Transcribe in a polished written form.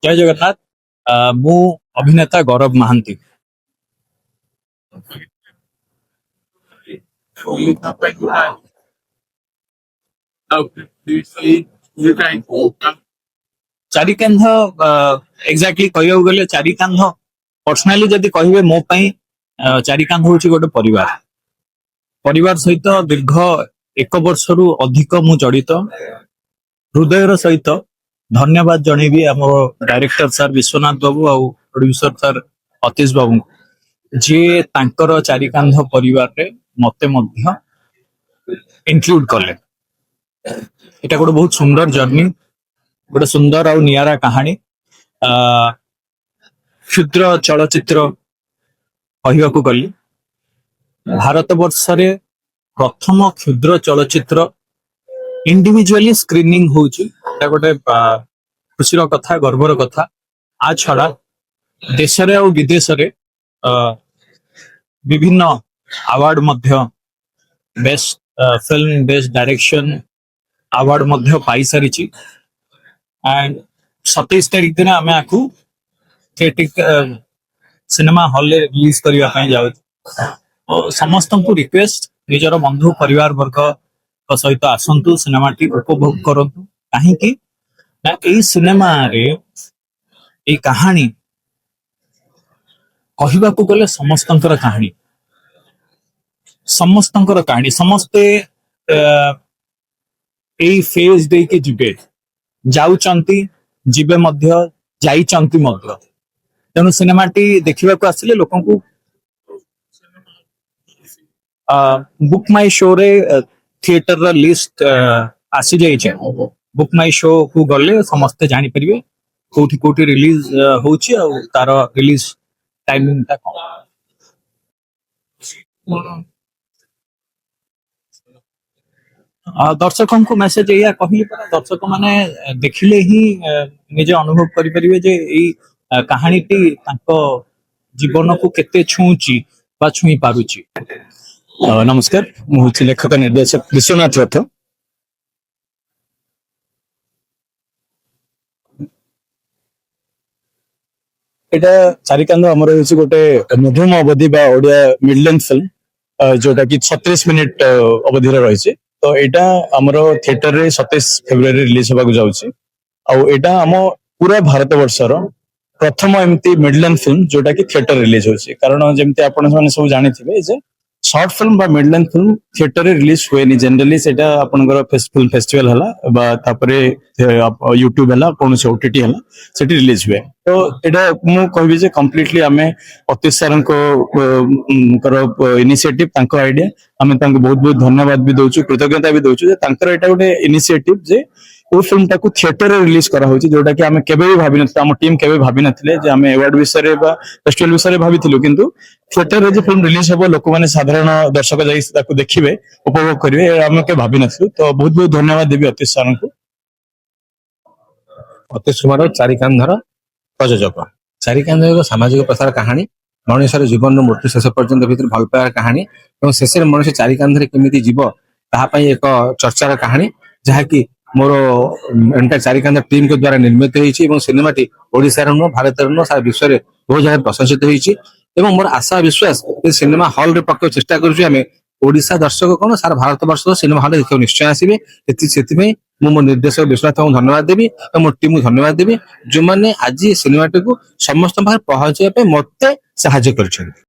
जय जगन्नाथ। मु अभिनेता गौरव महांती। चारि कांध एक्जाक्टली कहू गले चारि कांध पर्सनाली जदि कहे मो पाई चारि कांध हूँ गोटे परिवार। परिवार सहित दीर्घ 1 वर्ष रु अधिक मु जड़ित। हृदयर सहित धन्यवाद जनइबी आम डायरेक्टर सर विश्वनाथ बाबू आ प्रोड्यूसर सर अतीश बाबू जी तांकर चारि कांध परिवार रे मते मध्य इंक्लूड कले। एटा गोटे बहुत सुंदर जर्नी, गोटे सुंदर आ नियारा कहानी। क्षुद्र चलचित्र कहवाकू गली भारत वर्ष रे प्रथम क्षुद्र चलचित्र इंडिविजुअली स्क्रीनिंग होची। एटा गोटे खुशीर कथा, गर्वर कथा। आ छड़ा देश रे और विदेश रे विभिन्न अवार्ड मध्य best film, best direction award मध्य पाई सारी। एंड 27 तारीख दिन आम आपको थिएटर सिनेमा हॉल रे रिलीज करने जाऊ। समस्त को रिक्वेस्ट निजर बंधु परिवार वर्ग सहित आसतु, सिनेमा टी उपभोग करंतु। कहीं सिनेमा रे ए कहानी कहवाकू गले समस्तंकर कहानी, समस्तंकर कहानी। समस्ते एई फेज दे के जिबे, जाउचंती, जिबे मध्य, जाइचंती मध्य। तेणु सिनेमा टी देखिबा को आसिले लोकन को बुक माई शो रे थिएटर रा लिस्ट आसी जाई छै। बुक माई शो को गले समस्ते जानि परिबे कोठी कोठी रिलीज होउची आ तार रिलीज टाइमिंग ता कोन। दर्शकों को मेसेज या कहली पर दर्शक माने देखिले ही निजे अनुभव करि परिबे जे एई कहानी टी तांको जीवन को केते छुची बा छुई पारुची। नमस्कार, मु लेखक निर्देशक विश्वनाथ रथ। एटा चारि कांध हमर होछि गोटे मध्यम अवधि बा ओडिया मिड लेंथ फिल्म जोटा कि 36 मिनिट अवधि रे रहिछि। तो एटा हमर थिएटर रे 27 फेब्रुआरी रिलीज होबा को जाउछि। आ एटा हम पूरा भारत वर्षर प्रथम एमती मिड लेंथ फिल्म जोटा कि थिएटर रिलीज होछि। कारण जेमती आपण माने सब जानिथिबे जे शॉर्ट फिल्म बा मिड लेंथ फिल्म थिएटर रे रिलीज हुए नि। जनरली सेटा आपनकर फिल्म फेस्टिवल हला बा तापरे यूट्यूब हला कोन से ओटीटी हला सेटी रिलीज हुए। तो एटा मु कहबी जे कंप्लीटली आमे अतीश सर को कर इनिशिएटिव, तांको आईडिया आमे तांको बहुत बहुत धन्यवाद भी दोछु, कृतज्ञता भी दोछु जे तांकर एटा गोटे इनिशिएटिव जे ओ फिल्म टाको थिएटर रे रिलीज करा होची। जोटा कि आमे केबे भी भाबी नथिले, हम टीम केबे भाबी नथिले जे आमे अवार्ड विषय रे बा फेस्टिवल विषय रे भाबिथिलु, किंतु थिएटर रे जे फिल्म रिलीज होबो लोक माने साधारण दर्शक जाई ताको देखिबे, उपभोग करिवे, आमे के भाबी नथिलु। तो बहुत बहुत धन्यवाद देबी अतीश सर को। अतीश कुमार चारि कांधर प्रयोजक। चारि कांध एक सामाजिक प्रसार कहानी, मनुष्यर जीवन मृत्यु शेष पर्यंत भीतर भल पाइबार कहानी और शेष मनुष्य चारि कांधरे केमिति जीव ताहा पई एक चर्चार कहानी, जहाँकि मोर एंटायर चारि कांध टीम के द्वारा निर्मित होईछि। एवं सिनेमाटी ओडिसा रो भारत रो सारा विश्व रे बहुत जगह प्रशंसित होईछि। एवं मोर आशा विश्वास ए सिनेमा हॉल रे पक्क चेष्टा करूछि आमे ओडिसा दर्शक कोन सारा भारत वर्ष सिनेमा हॉल देखियो निश्चय आसीबे। सेति में मो निर्देशक विश्वनाथ को धन्यवाद देबी और मो टीम को धन्यवाद देबी जो माने आज सिनेमाटी को समस्त पाखरे पहुंचाइबा पे मते सहायता करछन।